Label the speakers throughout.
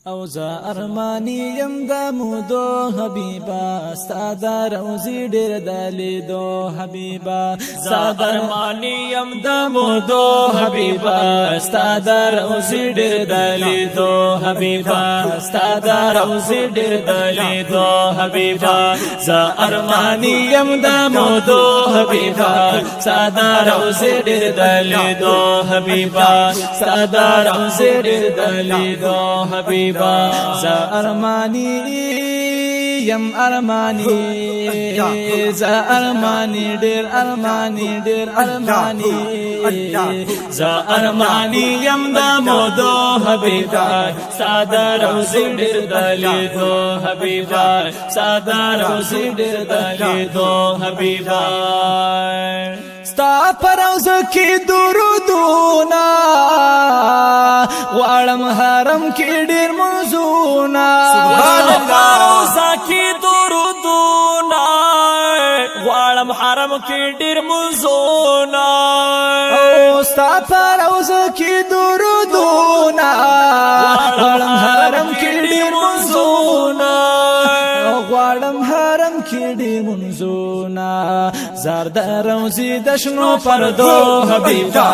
Speaker 1: او زه ارمانی یم د مودو حبیبا ستا د روزي ډېر د لیدو حبیبا
Speaker 2: زه ارمانی یم د مودو حبیبا ستا د روزي ډېر د لیدو حبیبا ستا د روزي ډېر د لیدو حبیبا زه ارمانی یم د مودو حبیبا ستا د روزي ډېر د لیدو حبیبا ستا د روزي ډېر د لیدو حبیبا
Speaker 1: زه ارمانی یم ارمانی زه ارمانی ډېر ارمانی ډېر ارمانی
Speaker 2: زه ارمانی یم د مودو حبیبا ستا د روزي ډېر د لیدو حبیبا ستا د روزي ډېر د لیدو حبیبا
Speaker 1: ستا پر روزه کې درودونه غواړم حرم کې ډېر منځونه
Speaker 2: سبحان الله روزه کې درودونه غواړم حرم کې ډېر منځونه
Speaker 1: ستا پر روزه کې درودونه غواړم حرم کې ډېر منځونه غواړم حرم کې ډېر منځونه زار د روزي د شنو پردو حبیبا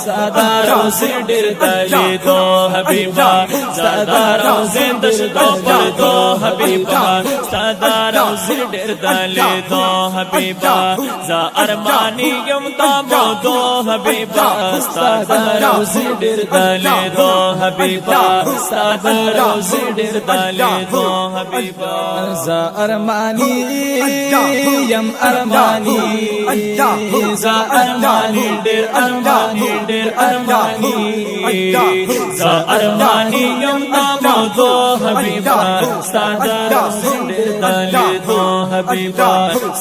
Speaker 1: ساده روزي ډېر د لیدو حبیبا ساده روزي د شنو پردو حبیبا ساده روزي ډېر د لیدو حبیبا زه ارمانی یم د مودو حبیبا ساده روزي ډېر د لیدو حبیبا ساده روزي ډېر د لیدو حبیبا زه ارمانی یم ارمانی زه ارمانی ډېر ارمانی ډېر ارمانی زه ارمانی یم د مودو حبیبا ساده روزي ډېر د لیدو حبیبا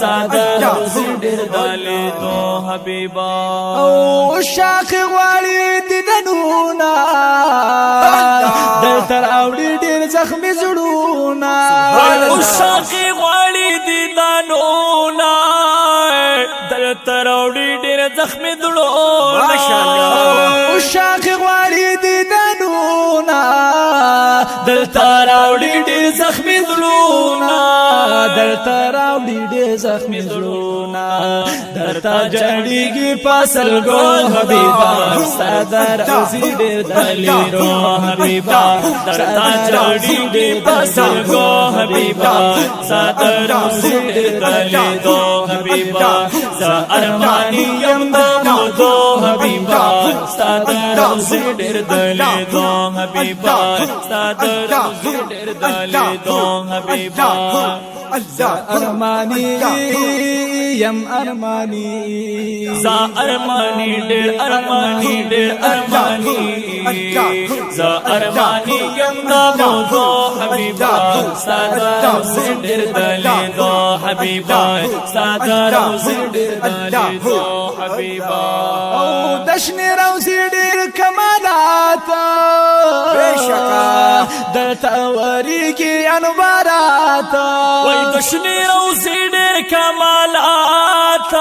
Speaker 1: ساده روزي ډېر د لیدو حبیبا او شاخ غواړي دیدنونه دلته راوړي ډېر زخمي زړونه
Speaker 2: او شاخ غواړي دیدنونه دلته راوړي ډېر زخمي زړونه
Speaker 1: او شاخ غواړي دیدنونه
Speaker 2: دلته راوړي ډېر زخمي زړونه
Speaker 1: دلته راوړي ډېر زخمي زړونه درته جړېږي پسلګو حبیبا ساده روزي ډېر د لیدو حبیبا
Speaker 2: درته جړېږي پسلګو حبیبا ساده روزي ډېر د لیدو حبیبا زه ارمانی یم د مودو حبیبا ساده روزي ډېر د لیدو حبیبا ساده روزي ډېر د لیدو حبیبا
Speaker 1: زه ارمانی یم ارمانی
Speaker 2: زه ارمانی ډېر ارمانی ډېر ارمانی زه ارمانی یم د مودو حبیبا ساده روزي ډېر د لیدو حبیبا ساده روزي ډېر د لیدو حبیبا
Speaker 1: او د شنې روزي ډېر کمالات بېشکه دلته ورېږي انوارات
Speaker 2: وای د شنې روزي ډېر کمالات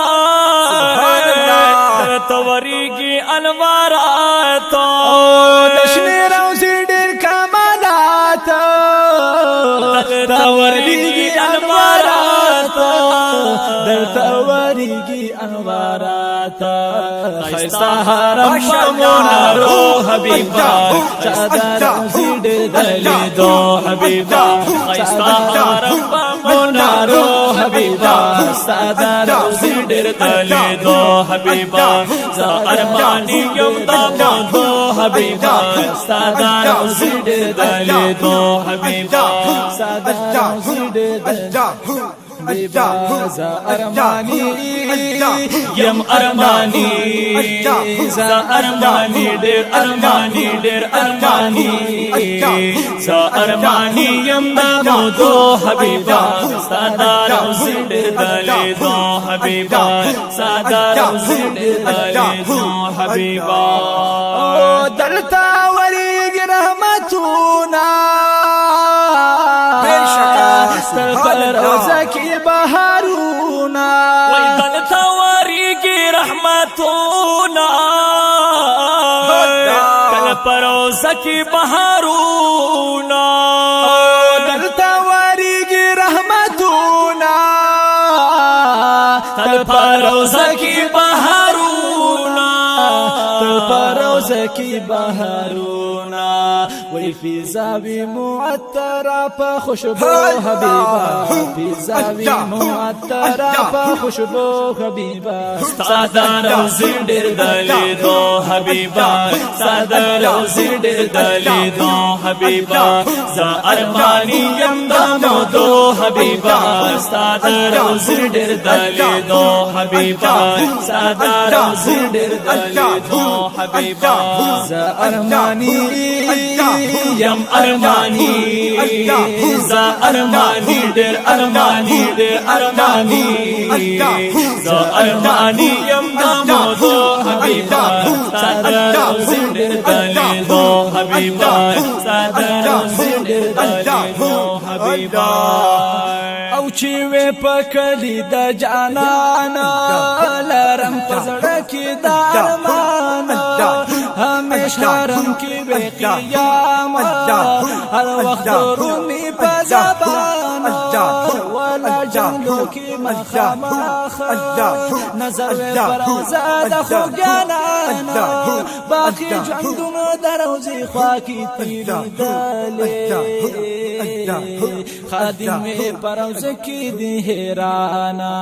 Speaker 2: دلته ورېږي انوارات
Speaker 1: د شنې روزي ډېر کمالات دلته ورېږي انوارات دلته ورېږي انوارات ښایسته حرم منارو حبیبا ساده روزي ډېر د لیدو حبیبا ښایسته حرم منارو حبیبا ساده روزي ډېر د لیدو حبیبا زه ارمانی یم د مودو حبیبا ساده روزي ډېر د لیدو حبیبا ساده روزي ډېر د حبیبا زه ارمانی
Speaker 2: یم ارمانی زه ارمانی ډېر ارمانی ډېر ارمانی زه ارمانی یم د مودو حبیبا ساده روزي ډېر د لیدو حبیبا ساده روزي ډېر د لیدو حبیبا
Speaker 1: دلته ورېږي رحمتونه ستر پر روزه کې بهارونه
Speaker 2: وای دلته ورېږي رحمتونه کله پر روزه کې بهارونه
Speaker 1: بهارونا وی فضاوی معطرہ پا خوشبو حبیبا فضاوی معطرہ پا خوشبو حبیبا
Speaker 2: سادا روزی ډیر دلی دو حبیبا سادا روزی ډیر دلی دو حبیبا زا ارمانی یم دامو دو حبیبا سادا روزی ډیر دلی دو حبیبا سادا روزی ډیر دلی دو حبیبا
Speaker 1: زا ارمانی
Speaker 2: یم ارمانی زا ارمانی ډیر ارمانی ډیر ارمانی زا ارمانی یم دامو دو حبیبا سادا روزی ډیر دلی دو حبیبا سادا روزی ډیر دلی دو حبیبا
Speaker 1: او چې وې پکلی د جانانا لرم پزړه کې د ارمان همیش حرم کې به قیامت هر وخت رومي په زبان ولا جنگو کې مخامخ نظر پر روزه د خوګانا باقي ژوندونو د روزي خوا کې تیریدلې خادم پر روزه کې دی حیرانا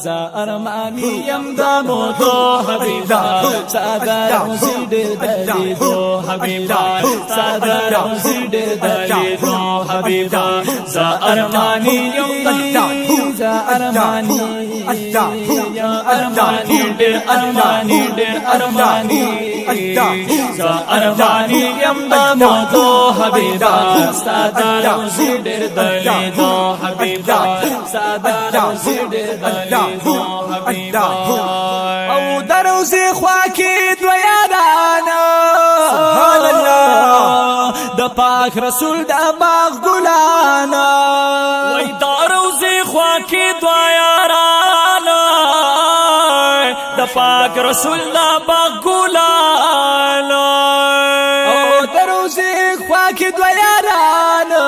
Speaker 1: زا ارمانی یم دامو دو حبیبا سادا روزي ډېر دلی دو حبیبا سادا روزي ډېر دلی دو حبیبا زا ارمانی یم زا ارمانی یا ارمانی ډېر ارمانی ډېر ارمانی زا ارمانی یم دامو دو حبیبا سادا روزي ډېر دلی دو حبیبا سادا روزي ډېر دلی دو حبیبا او دروزي خوا کې دو یارانا سبحان الله د پاک رسول د باغ ګلانا
Speaker 2: وای دروزي خوا کې دو یارانا د پاک رسول د باغ ګلانا
Speaker 1: او دروزي خوا کې دو یارانا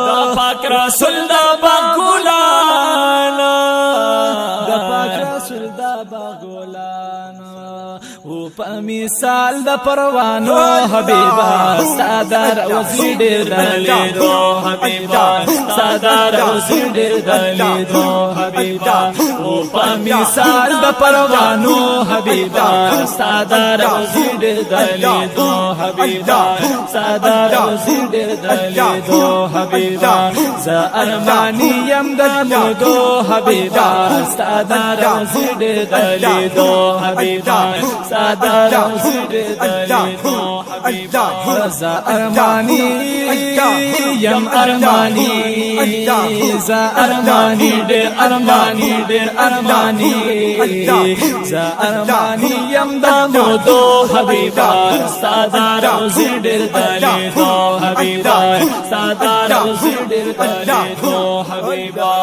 Speaker 2: د پاک رسول د باغ ګلانا
Speaker 1: د پاک رسول د باغ ګلانا او په مثال د پروانو حبیبا سادا روزي ډېر دلی دو حبیبا سادا روزي ډېر دلی دو حبیبا او په مثال د پروانو حبیبا سادا روزي ډېر دلی دو حبیبا سادا روزي ډېر دلی دو حبیبا زه ارمانی یم د دو حبیبا سادا روزي ډېر دلی دو حبیبا سادا روزي ډېر دلی دو حبیبا زه ارمانی یم ارمانی زه ارمانی ډېر ارمانی ډېر ارمانی زه ارمانی یم د دو حبیبا سادا روزي ډېر دلی دو حبیبا سادا روزي ډېر دلی دو حبیبا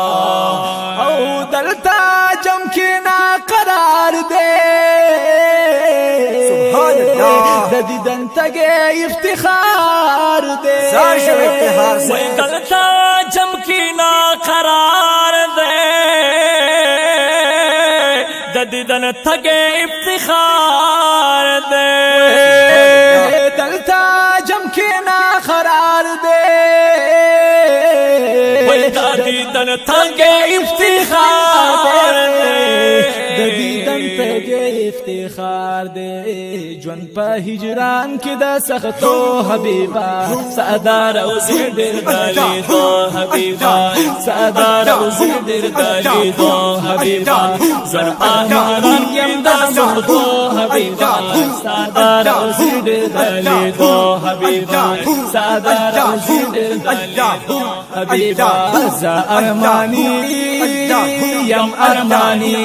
Speaker 1: او دلتا جم کې نا قرار دے د دیدن تګ افتخار دے
Speaker 2: وای دلتا جم کې نا قرار دے د دیدن تګ افتخار دے
Speaker 1: دلتا جم کې نا قرار دے
Speaker 2: وای د دیدن تګ افتخار دے
Speaker 1: د دیدن تګ افتخار دے جون په هجران کې د سختو حبیبا سادا روزي ډېر دلی دو حبیبا سادا روزي ډېر دلی دو حبیبا زر آماران یم د سختو حبیبا سادا روزي ډېر دلی دو حبیبا سادا روزي ډېر دلی دو حبیبا زه ارمانی یم ارمانی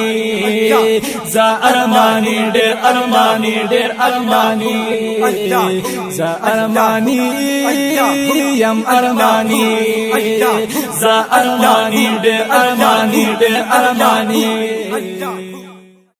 Speaker 1: زه ارمانی ډېر ارمانی ډېر ارمانی زه ارمانی یم ارمانی زه ارمانی ډېر ارمانی ډېر ارمانی